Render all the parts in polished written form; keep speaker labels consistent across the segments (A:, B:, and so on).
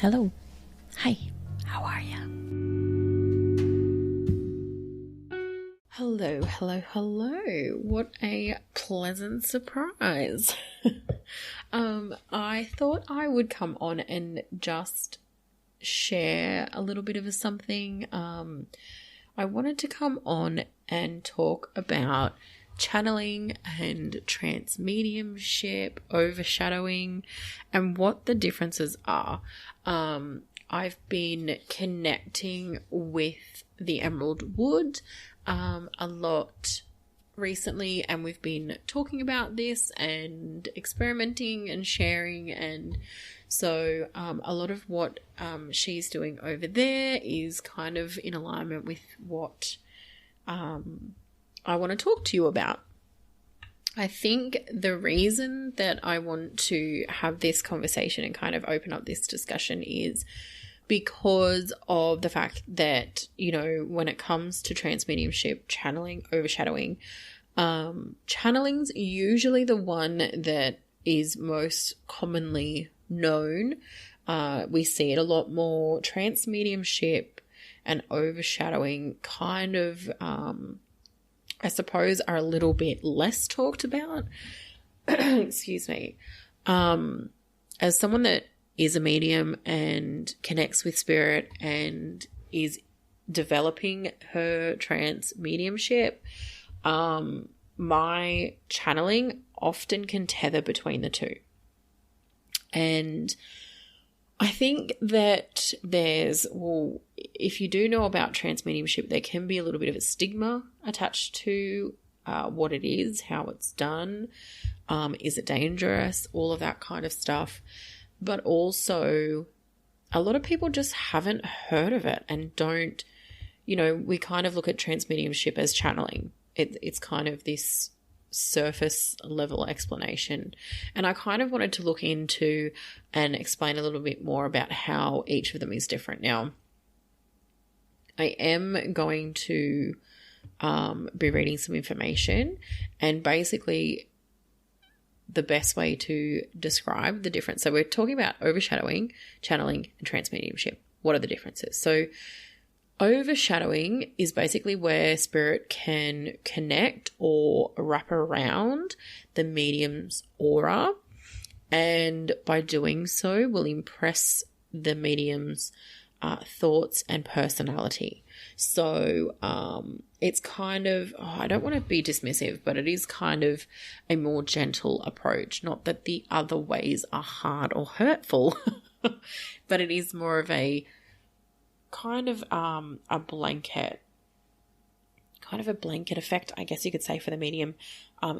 A: Hello. Hi. How are ya? Hello, hello, hello. What a pleasant surprise. I thought I would come on and just share a little bit of something. I wanted to come on and talk about channeling and trance mediumship, overshadowing, and what the differences are. I've been connecting with the Emerald Wood a lot recently, and we've been talking about this and experimenting and sharing, and so a lot of what she's doing over there is kind of in alignment with what I want to talk to you about. I think the reason that I want to have this conversation and kind of open up this discussion is because of the fact that, you know, when it comes to trance mediumship, channeling, overshadowing, channeling's usually the one that is most commonly known. We see it a lot more. Trance mediumship and overshadowing kind of, I suppose, are a little bit less talked about. Excuse me. As someone that is a medium and connects with spirit and is developing her trance mediumship, my channeling often can tether between the two. And I think that if you do know about trance mediumship, there can be a little bit of a stigma attached to what it is, how it's done, is it dangerous, all of that kind of stuff. But also, a lot of people just haven't heard of it and don't, you know, we kind of look at trance mediumship as channeling. It's kind of this surface level explanation. And I kind of wanted to look into and explain a little bit more about how each of them is different. Now, I am going to be reading some information, and basically the best way to describe the difference. So we're talking about overshadowing, channeling, and trance mediumship. What are the differences? So overshadowing is basically where spirit can connect or wrap around the medium's aura, and by doing so will impress the medium's thoughts and personality. So it's kind of, I don't want to be dismissive, but it is kind of a more gentle approach. Not that the other ways are hard or hurtful, but it is more of a kind of a blanket effect, I guess you could say, for the medium,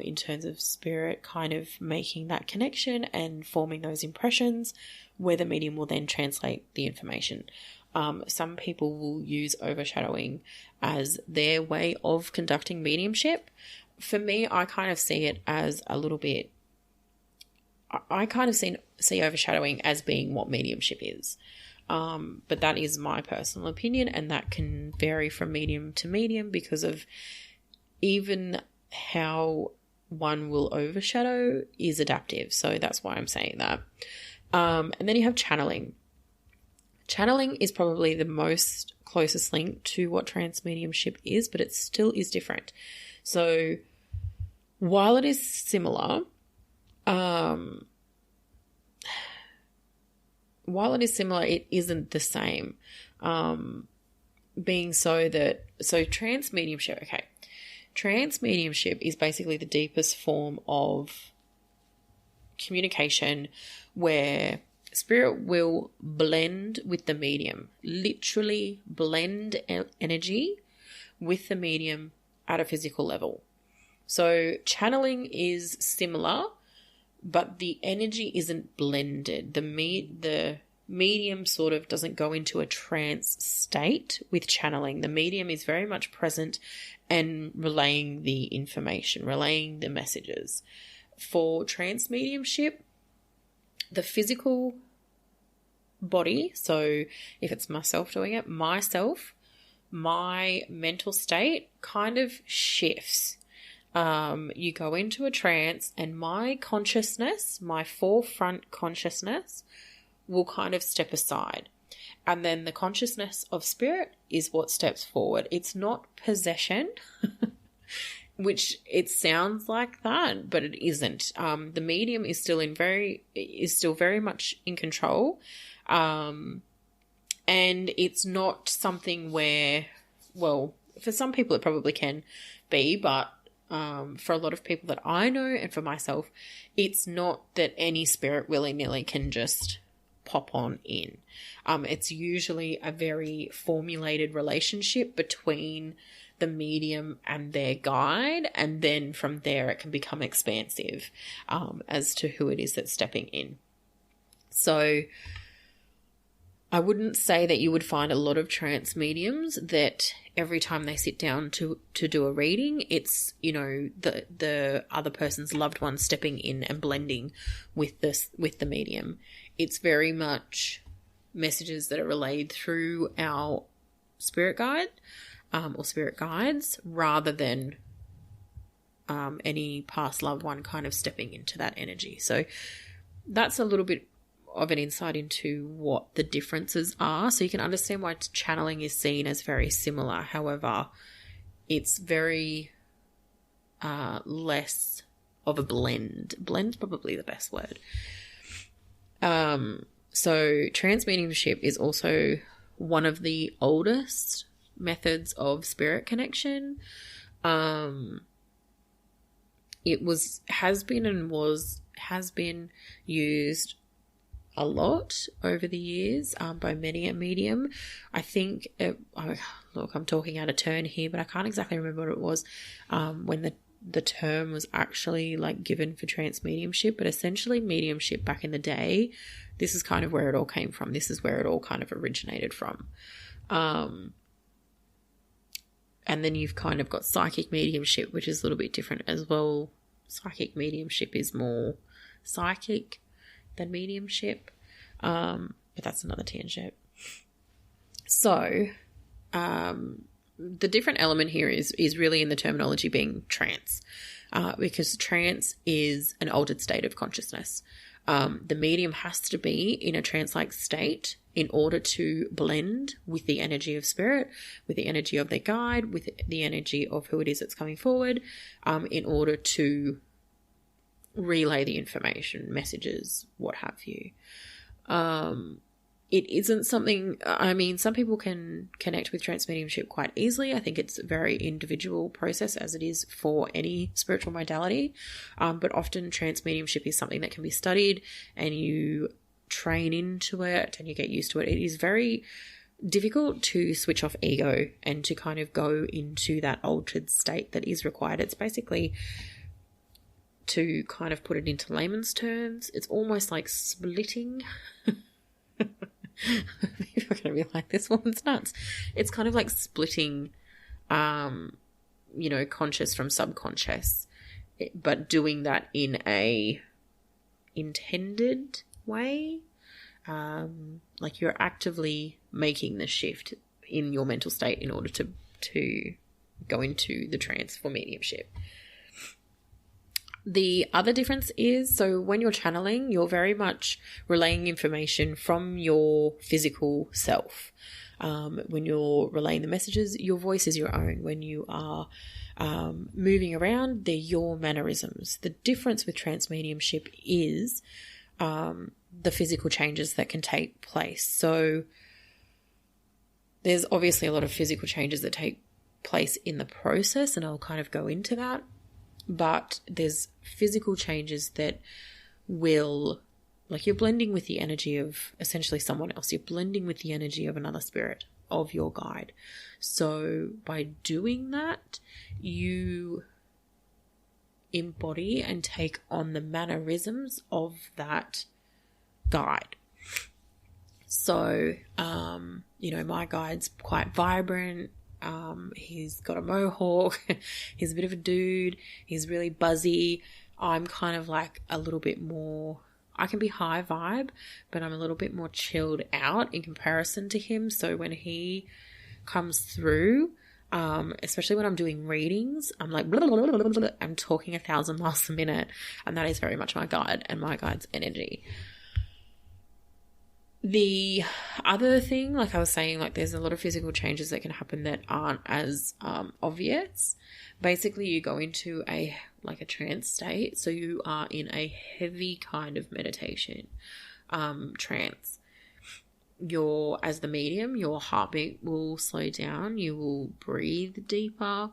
A: in terms of spirit kind of making that connection and forming those impressions, where the medium will then translate the information. Some people will use overshadowing as their way of conducting mediumship. For me, I kind of see it as a little bit, I kind of see overshadowing as being what mediumship is. But that is my personal opinion, and that can vary from medium to medium because of even how one will overshadow is adaptive. So that's why I'm saying that. And then you have channeling. Channeling is probably the most closest link to what trance mediumship is, but it still is different. So while it is similar, it isn't the same. Trance mediumship, okay. Trance mediumship is basically the deepest form of communication where spirit will blend with the medium, literally blend energy with the medium at a physical level. So channeling is similar, but the energy isn't blended. The medium sort of doesn't go into a trance state with channeling. The medium is very much present and relaying the information, relaying the messages. For trance mediumship, the physical body, so if it's myself doing it, my mental state kind of shifts. You go into a trance and my consciousness, my forefront consciousness, will kind of step aside. And then the consciousness of spirit is what steps forward. It's not possession, which it sounds like that, but it isn't. The medium is still very much in control. And it's not something where, well, for some people it probably can be, but for a lot of people that I know and for myself, it's not that any spirit willy-nilly can just pop on in. It's usually a very formulated relationship between the medium and their guide, and then from there it can become expansive as to who it is that's stepping in. So I wouldn't say that you would find a lot of trance mediums that every time they sit down to do a reading, it's, you know, the other person's loved one stepping in and blending with the medium. It's very much messages that are relayed through our spirit guide or spirit guides, rather than any past loved one kind of stepping into that energy. So that's a little bit of an insight into what the differences are, so you can understand why channeling is seen as very similar. However, it's very less of a blend. Blend's probably the best word. So trance mediumship is also one of the oldest methods of spirit connection. It has been used a lot over the years by many a medium. I think, look, I'm talking out of turn here, but I can't exactly remember what it was when the term was actually like given for trance mediumship, but essentially mediumship back in the day, this is kind of where it all came from. This is where it all kind of originated from. And then you've kind of got psychic mediumship, which is a little bit different as well. Psychic mediumship is more psychic than mediumship, but that's another tangent. So the different element here is really in the terminology being trance, because trance is an altered state of consciousness. The medium has to be in a trance-like state in order to blend with the energy of spirit, with the energy of their guide, with the energy of who it is that's coming forward, in order to relay the information, messages, what have you. It isn't something, I mean, some people can connect with trance mediumship quite easily. I think it's a very individual process, as it is for any spiritual modality. But often trance mediumship is something that can be studied and you train into it and you get used to it. It is very difficult to switch off ego and to kind of go into that altered state that is required. It's basically, to kind of put it into layman's terms, it's almost like splitting. People are going to be like, this woman's nuts. It's kind of like splitting, conscious from subconscious, but doing that in a intended way. Like you're actively making the shift in your mental state in order to go into the trance for mediumship. The other difference is, so when you're channeling, you're very much relaying information from your physical self. When you're relaying the messages, your voice is your own. When you are moving around, they're your mannerisms. The difference with trance mediumship is the physical changes that can take place. So there's obviously a lot of physical changes that take place in the process, and I'll kind of go into that. But there's physical changes that will, like, you're blending with the energy of essentially someone else. You're blending with the energy of another spirit, of your guide. So by doing that, you embody and take on the mannerisms of that guide. So, my guide's quite vibrant. He's got a mohawk. He's a bit of a dude. He's really buzzy. I'm kind of like a little bit more, I can be high vibe, but I'm a little bit more chilled out in comparison to him. So when he comes through, especially when I'm doing readings, I'm like, blah, blah, blah, blah, blah, I'm talking 1,000 miles a minute. And that is very much my guide and my guide's energy. The other thing, like I was saying, like there's a lot of physical changes that can happen that aren't as obvious. Basically, you go into a trance state, so you are in a heavy kind of meditation trance. As the medium, your heartbeat will slow down, you will breathe deeper,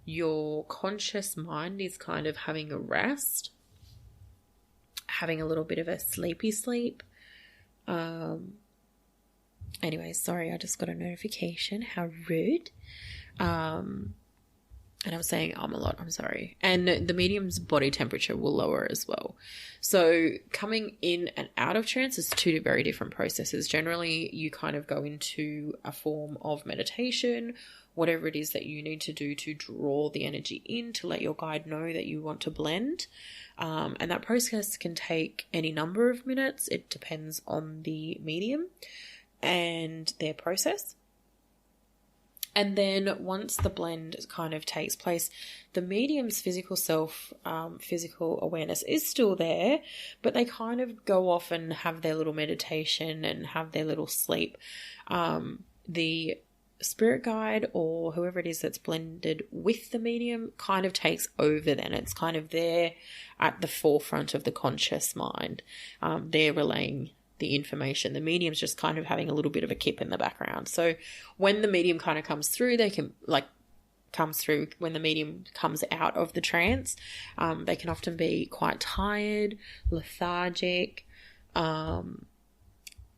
A: your conscious mind is kind of having a rest, having a little bit of a sleepy sleep. Anyway, sorry, I just got a notification. How rude. And I was saying a lot, I'm sorry. And the medium's body temperature will lower as well. So coming in and out of trance is two very different processes. Generally, you kind of go into a form of meditation, whatever it is that you need to do to draw the energy in, to let your guide know that you want to blend. And that process can take any number of minutes. It depends on the medium and their process. And then once the blend kind of takes place, the medium's physical self, physical awareness is still there, but they kind of go off and have their little meditation and have their little sleep. The spirit guide or whoever it is that's blended with the medium kind of takes over then. It's kind of there at the forefront of the conscious mind. They're relaying the information. The medium's just kind of having a little bit of a kip in the background. So when the medium kind of comes through, when the medium comes out of the trance, they can often be quite tired, lethargic.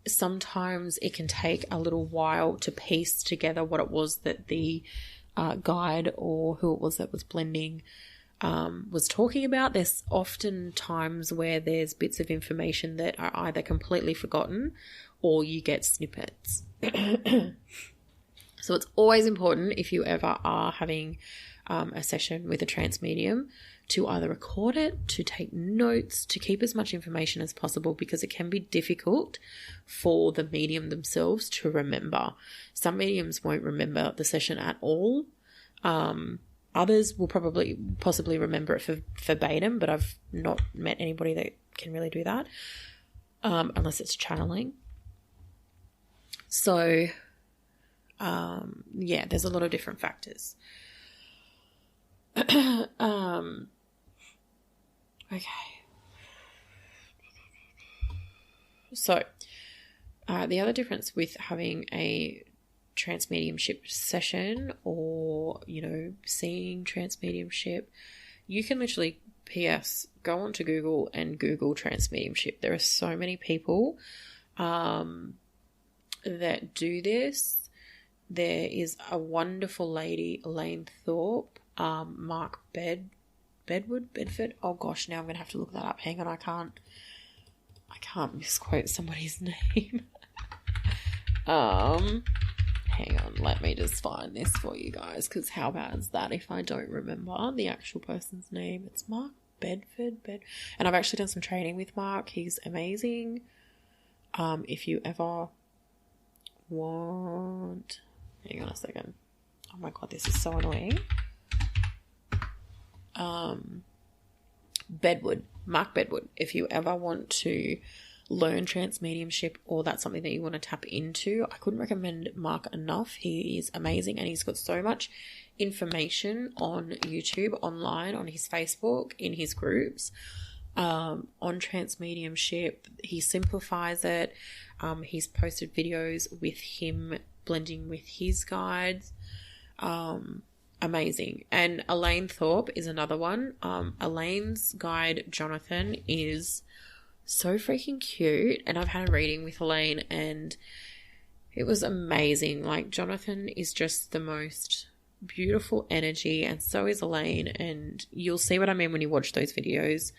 A: Sometimes it can take a little while to piece together what it was that the guide or who it was that was blending was talking about. There's often times where there's bits of information that are either completely forgotten or you get snippets. So it's always important, if you ever are having a session with a trance medium, to either record it, to take notes, to keep as much information as possible, because it can be difficult for the medium themselves to remember. Some mediums won't remember the session at all. Others will possibly remember it verbatim, but I've not met anybody that can really do that, unless it's channeling. So, there's a lot of different factors. Okay. So, the other difference with having a trance mediumship session or, seeing trance mediumship, you can literally go onto Google and Google trance mediumship. There are so many people that do this. There is a wonderful lady, Elaine Thorpe, Mark Bedford. Oh gosh, now I'm gonna have to look that up. Hang on, I can't misquote somebody's name. Hang on, let me just find this for you guys, because how bad is that if I don't remember the actual person's name? It's Mark Bedford. And I've actually done some training with Mark. He's amazing. If you ever want... Hang on a second. Oh my god, this is so annoying. Bedwood. Mark Bedwood. If you ever want to learn trance mediumship or that's something that you want to tap into, I couldn't recommend Mark enough. He is amazing and he's got so much information on YouTube, online, on his Facebook, in his groups, on trance mediumship. He simplifies it. He's posted videos with him blending with his guides. Amazing. And Elaine Thorpe is another one. Elaine's guide, Johnathan, is so freaking cute. And I've had a reading with Elaine and it was amazing. Like, Johnathan is just the most beautiful energy and so is Elaine. And you'll see what I mean when you watch those videos.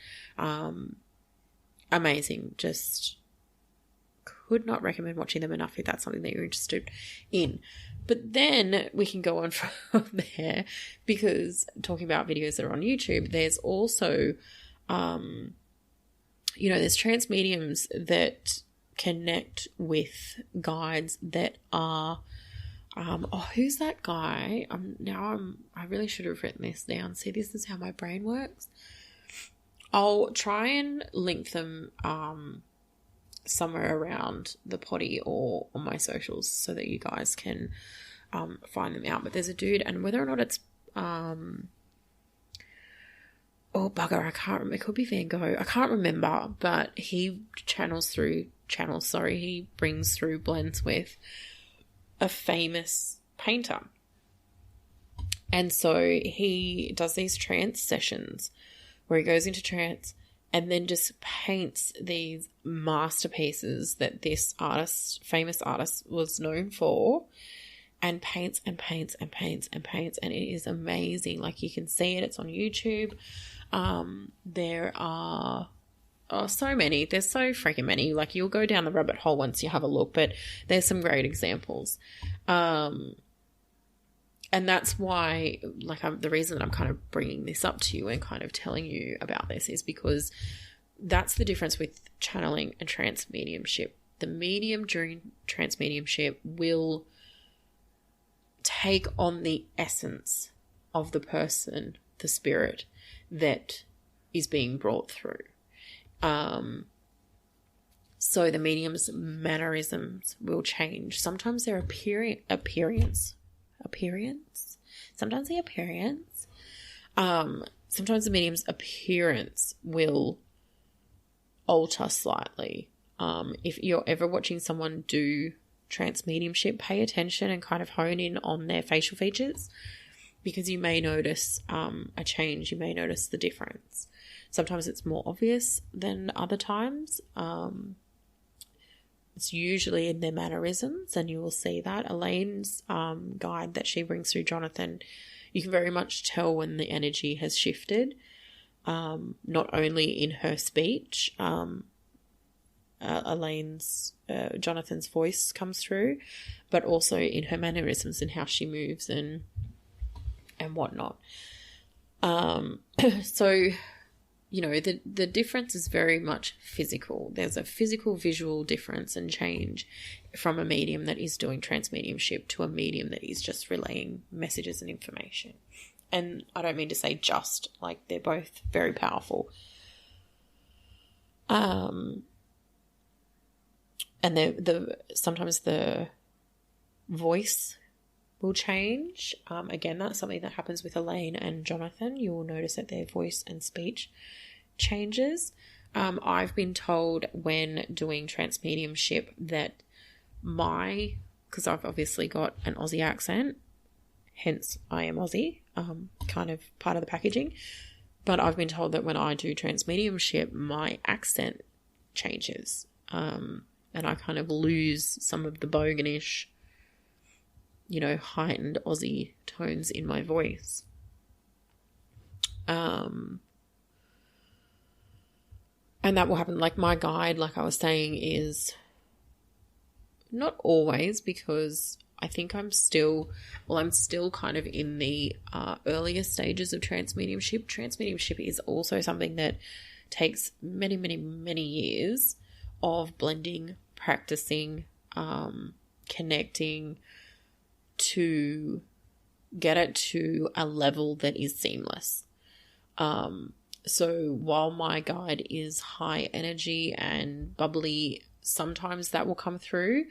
A: Amazing. Just could not recommend watching them enough if that's something that you're interested in. But then we can go on from there, because talking about videos that are on YouTube, there's also, there's trance mediums that connect with guides that are, who's that guy? I really should have written this down. See, this is how my brain works. I'll try and link them somewhere around the potty or on my socials so that you guys can find them out. But there's a dude, and whether or not it's oh bugger, I can't remember. It could be Van Gogh. I can't remember, but he he brings through blends with a famous painter. And so he does these trance sessions where he goes into trance and then just paints these masterpieces that this artist, famous artist, was known for, and paints and paints and paints and paints, and it is amazing. Like, you can see it. It's on YouTube. There are so many. There's so freaking many. Like, you'll go down the rabbit hole once you have a look, but there's some great examples. And that's why, like, the reason that I'm kind of bringing this up to you and kind of telling you about this is because that's the difference with channeling and trance mediumship. The medium during trance mediumship will take on the essence of the person, the spirit that is being brought through. So the medium's mannerisms will change. Sometimes their appearance. Sometimes the appearance. Sometimes the medium's appearance will alter slightly. If you're ever watching someone do trance mediumship, pay attention and kind of hone in on their facial features, because you may notice a change. You may notice the difference. Sometimes it's more obvious than other times. It's usually in their mannerisms, and you will see that. Elaine's guide that she brings through Johnathan, you can very much tell when the energy has shifted, not only in her speech. Johnathan's voice comes through, but also in her mannerisms and how she moves and whatnot. So, you know, the difference is very much physical. There's a physical visual difference and change from a medium that is doing trance mediumship to a medium that is just relaying messages and information. And I don't mean to say just, like, they're both very powerful. And sometimes the voice will change. Again, that's something that happens with Elaine and Johnathan. You will notice that their voice and speech changes. I've been told when doing trance mediumship that because I've obviously got an Aussie accent, hence I am Aussie, kind of part of the packaging, but I've been told that when I do trance mediumship, my accent changes, and I kind of lose some of the boganish, you know, heightened Aussie tones in my voice. And that will happen. Like, my guide, like I was saying, is not always, because I think I'm still kind of in the earlier stages of trance mediumship. Trance mediumship is also something that takes many, many, many years of blending, practicing, connecting to get it to a level that is seamless. So while my guide is high energy and bubbly, sometimes that will come through.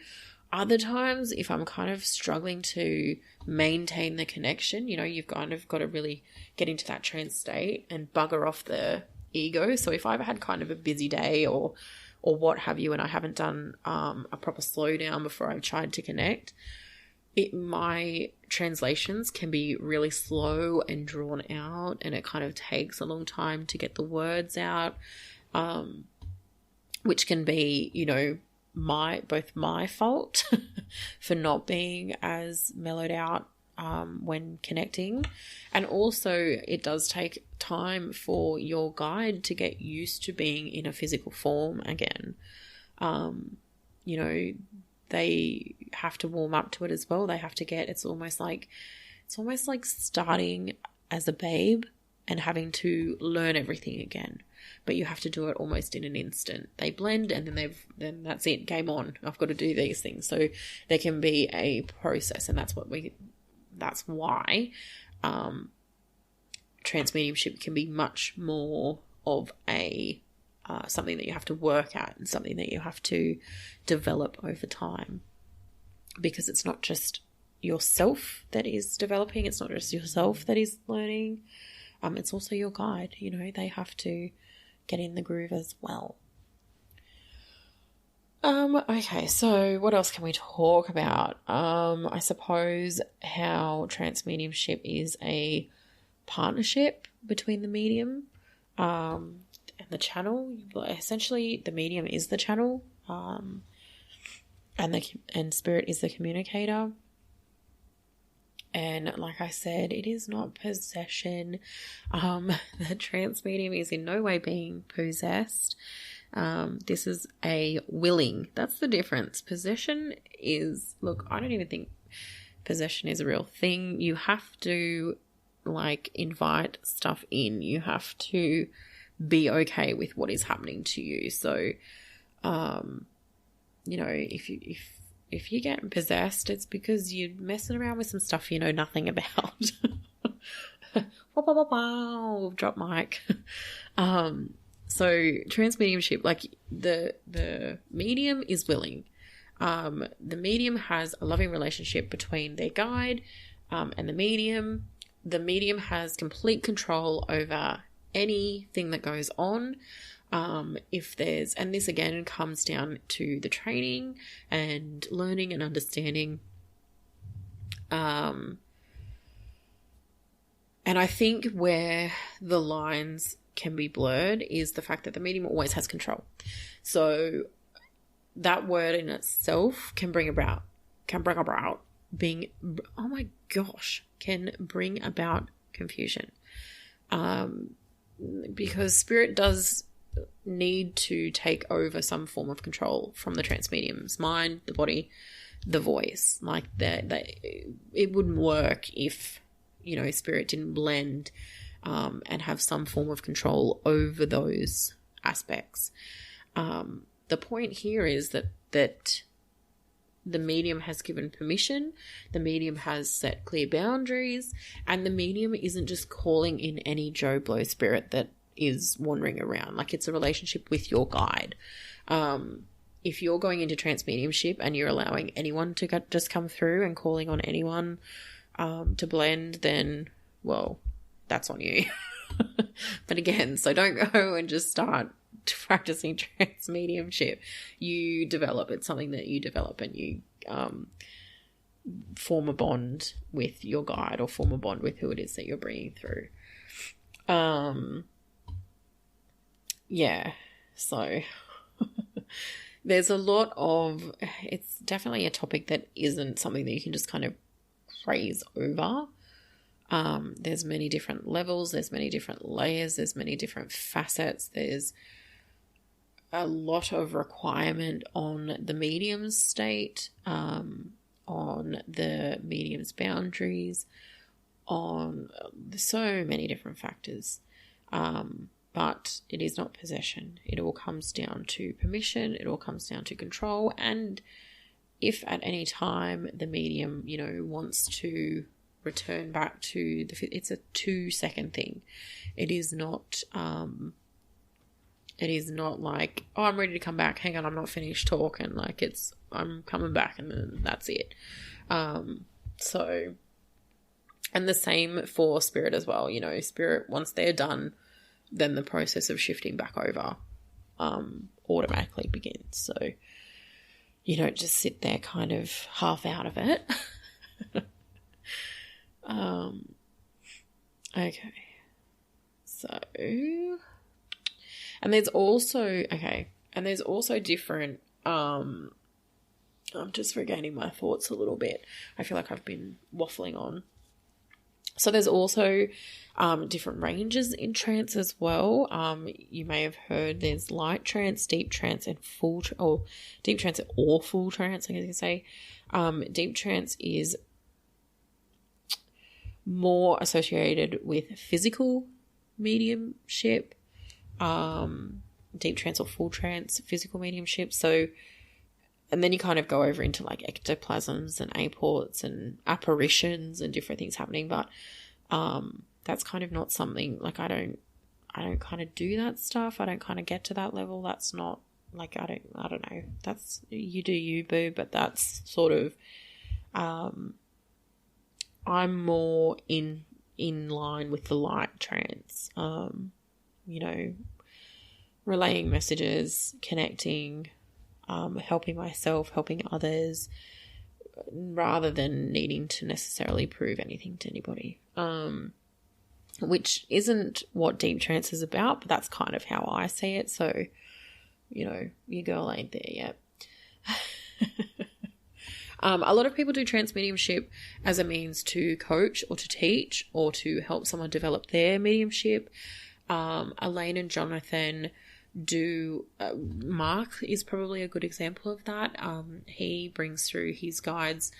A: Other times, if I'm kind of struggling to maintain the connection, you know, you've kind of got to really get into that trance state and bugger off the ego. So if I've had kind of a busy day or what have you, and I haven't done a proper slowdown before I've tried to connect, my translations can be really slow and drawn out, and it kind of takes a long time to get the words out, which can be, you know, both my fault for not being as mellowed out when connecting, and also it does take time for your guide to get used to being in a physical form again. You know, they have to warm up to it as well. They have to it's almost like starting as a babe and having to learn everything again. But you have to do it almost in an instant. They blend and then that's it, game on. I've got to do these things. So there can be a process, and that's why trance mediumship can be much more of a something that you have to work at and something that you have to develop over time, because it's not just yourself that is developing. It's not just yourself that is learning. It's also your guide. You know, they have to get in the groove as well. Okay, so what else can we talk about? I suppose how trance mediumship is a partnership between the medium and the channel. Essentially, the medium is the channel, and spirit is the communicator. And like I said, it is not possession. The trance medium is in no way being possessed. This is a willing. That's the difference. Possession is, look, I don't even think possession is a real thing. You have to invite stuff in. You have to be okay with what is happening to you. So, if you get possessed, it's because you're messing around with some stuff you know nothing about. Wow, drop mic. So trance mediumship, the medium is willing. The medium has a loving relationship between their guide and the medium. The medium has complete control over anything that goes on. And this again comes down to the training and learning and understanding. And I think where the lines can be blurred is the fact that the medium always has control. So that word in itself can bring about confusion. Because spirit does need to take over some form of control from the trance medium's mind, the body, the voice. It wouldn't work if, spirit didn't blend and have some form of control over those aspects. The point here is that the medium has given permission, the medium has set clear boundaries, and the medium isn't just calling in any Joe Blow spirit that is wandering around. It's a relationship with your guide. If you're going into trance mediumship and you're allowing anyone to just come through and calling on anyone to blend, then, well, that's on you. But again, so don't go and just start practicing trance mediumship. You develop. It's something that you develop, and you form a bond with your guide, or form a bond with who it is that you're bringing through. Yeah, so there's a lot of, it's definitely a topic that isn't something that you can just kind of graze over. There's many different levels, there's many different layers, there's many different facets, there's a lot of requirement on the medium's state, on the medium's boundaries, on so many different factors. But it is not possession. It all comes down to permission. It all comes down to control. And if at any time the medium, wants to return back to it's a 2-second thing. It is not like, oh, I'm ready to come back. Hang on, I'm not finished talking. I'm coming back and then that's it. And the same for spirit as well. Spirit, once they're done, then the process of shifting back over automatically begins. So you don't just sit there kind of half out of it. Okay. So, and there's also different, I'm just regaining my thoughts a little bit. I feel like I've been waffling on. So there's also different ranges in trance as well. You may have heard there's light trance, deep trance, and deep trance or full trance, I guess you could say. Deep trance is more associated with physical mediumship. Deep trance or full trance, physical mediumship. So, and then you kind of go over into ectoplasms and apports and apparitions and different things happening. But that's kind of not something, I don't kind of do that stuff. I don't kind of get to that level. That's not like, I don't know. That's, you do you, boo, but that's sort of, I'm more in line with the light trance, you know, relaying messages, connecting, helping myself, helping others, rather than needing to necessarily prove anything to anybody, which isn't what deep trance is about, but that's kind of how I see it. So, you know, your girl ain't there yet. A lot of people do trance mediumship as a means to coach or to teach or to help someone develop their mediumship. Elaine and Johnathan do, Mark is probably a good example of that. He brings through his guides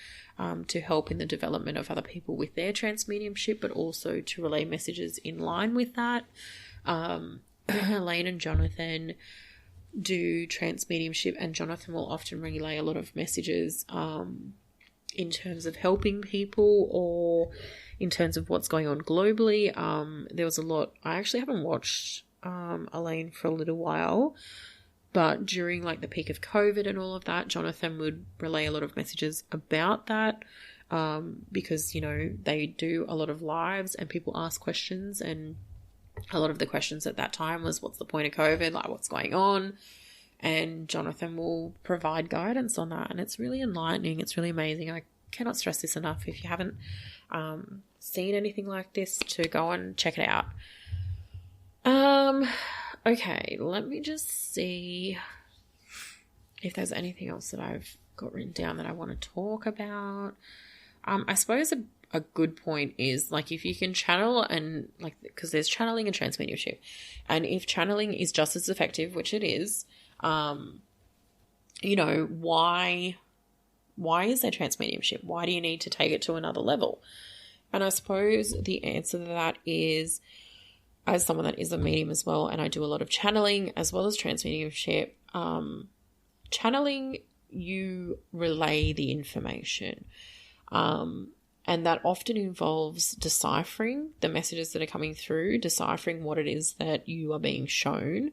A: to help in the development of other people with their trance mediumship, but also to relay messages in line with that. Elaine and Johnathan do trance mediumship, and Johnathan will often relay a lot of messages in terms of helping people or in terms of what's going on globally. There was a lot, I actually haven't watched Elaine for a little while, but during like the peak of COVID and all of that, Johnathan would relay a lot of messages about that, because, you know, they do a lot of lives and people ask questions, and a lot of the questions at that time was, what's the point of COVID? Like, what's going on? And Johnathan will provide guidance on that. And it's really enlightening. It's really amazing. I cannot stress this enough. If you haven't seen anything like this, to go and check it out. Okay, let me just see if there's anything else that I've got written down that I want to talk about. I suppose a good point is, like, if you can channel, and like, because there's channeling and trance mediumship, and if channeling is just as effective, which it is, you know, why is there trance mediumship? Why do you need to take it to another level? And I suppose the answer to that is, as someone that is a medium as well, and I do a lot of channeling as well as trance mediumship, channeling, you relay the information. And that often involves deciphering the messages that are coming through, deciphering what it is that you are being shown,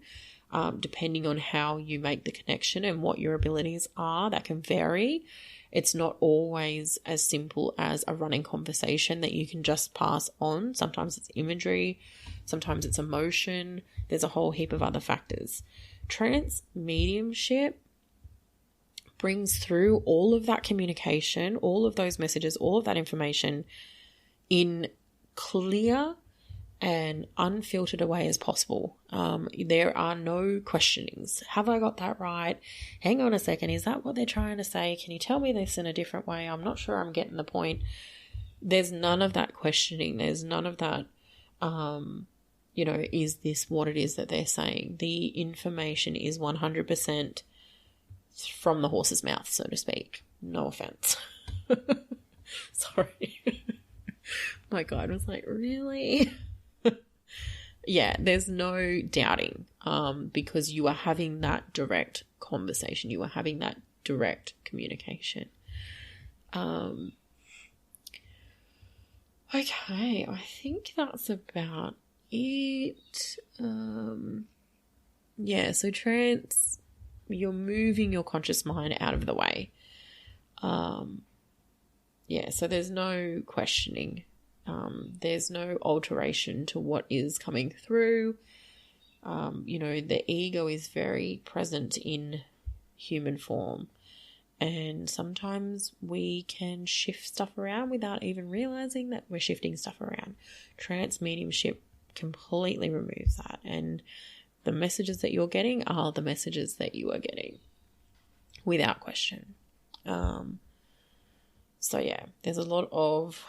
A: depending on how you make the connection and what your abilities are. That can vary. It's not always as simple as a running conversation that you can just pass on. Sometimes it's imagery, sometimes it's emotion. There's a whole heap of other factors. Trance mediumship brings through all of that communication, all of those messages, all of that information in clear and unfiltered a way as possible. There are no questionings. Have I got that right? Hang on a second. Is that what they're trying to say? Can you tell me this in a different way? I'm not sure I'm getting the point. There's none of that questioning. There's none of that, you know, is this what it is that they're saying? The information is 100% from the horse's mouth, so to speak. No offense. Sorry. My guide was like, really? Yeah, there's no doubting, because you are having that direct conversation. You are having that direct communication. Okay, I think that's about it. Yeah, so trance, you're moving your conscious mind out of the way. Yeah, so there's no questioning. There's no alteration to what is coming through. You know, the ego is very present in human form, and sometimes we can shift stuff around without even realizing that we're shifting stuff around. Trance mediumship completely removes that, and the messages that you're getting are the messages that you are getting without question. So yeah, there's a lot of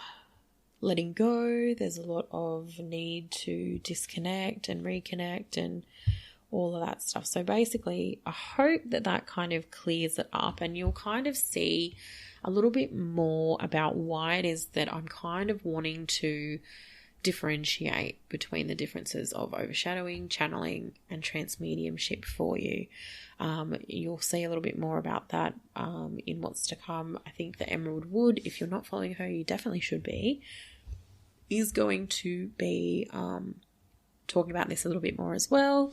A: letting go. There's a lot of need to disconnect and reconnect and all of that stuff. So basically, I hope that that kind of clears it up, and you'll kind of see a little bit more about why it is that I'm kind of wanting to differentiate between the differences of overshadowing, channeling, and trance mediumship for you. You'll see a little bit more about that in what's to come. I think the Emerald Wood, if you're not following her, you definitely should be, is going to be talking about this a little bit more as well.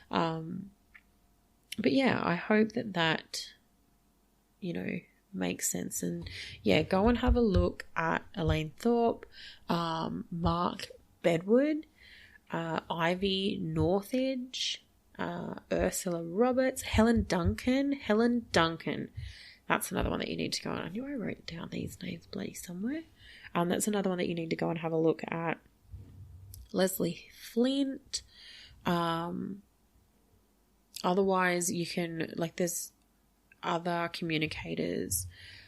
A: But yeah, I hope that, you know, makes sense. And yeah, go and have a look at Elaine Thorpe, Mark Bedwood, Ivy Northedge, Ursula Roberts, Helen Duncan. That's another one that you need to go on. I knew I wrote down these names bloody somewhere. That's another one that you need to go and have a look at. Leslie Flint. Otherwise, you can, like, there's other communicators,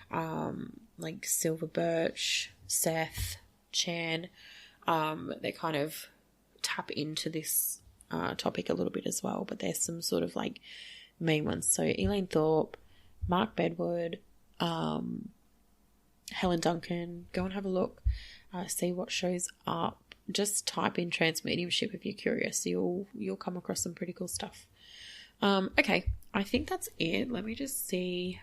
A: like Silver Birch, Seth, Chan. They kind of tap into this topic a little bit as well, but there's some sort of like main ones. So Elaine Thorpe, Mark Bedwood, Helen Duncan. Go and have a look, see what shows up. Just type in Trance Mediumship if you're curious. You'll come across some pretty cool stuff. Okay, I think that's it. Let me just see.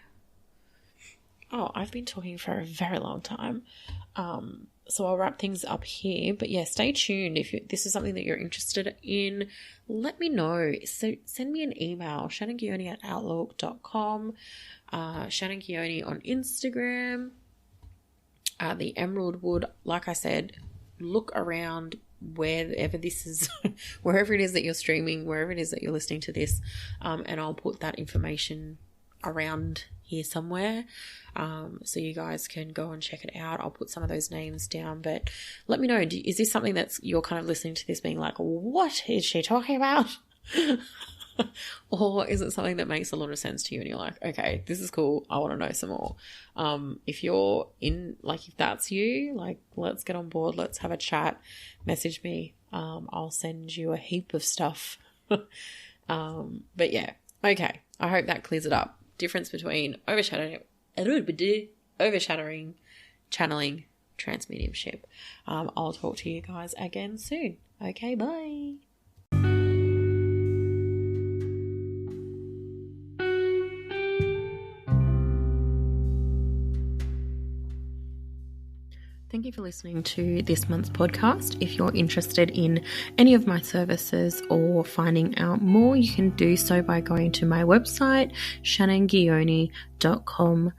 A: Oh, I've been talking for a very long time. So I'll wrap things up here. But yeah, stay tuned. If this is something that you're interested in, let me know. So send me an email, shannonguioni@outlook.com, Shannon Guioni on Instagram, the Emerald Wood. Like I said, look around wherever it is that you're streaming, wherever it is that you're listening to this, and I'll put that information around here somewhere, so you guys can go and check it out. I'll put some of those names down, but let me know, is this something that's you're kind of listening to this being like, what is she talking about? Or is it something that makes a lot of sense to you and you're like, okay, this is cool, I want to know some more? If you're in, like, if that's you, like, let's get on board, let's have a chat, message me. I'll send you a heap of stuff. But yeah, okay, I hope that clears it up. Difference between overshadowing, channeling, trance mediumship. I'll talk to you guys again soon. Okay, bye. Thank you for listening to this month's podcast. If you're interested in any of my services or finding out more, you can do so by going to my website, shannonguioni.com.au.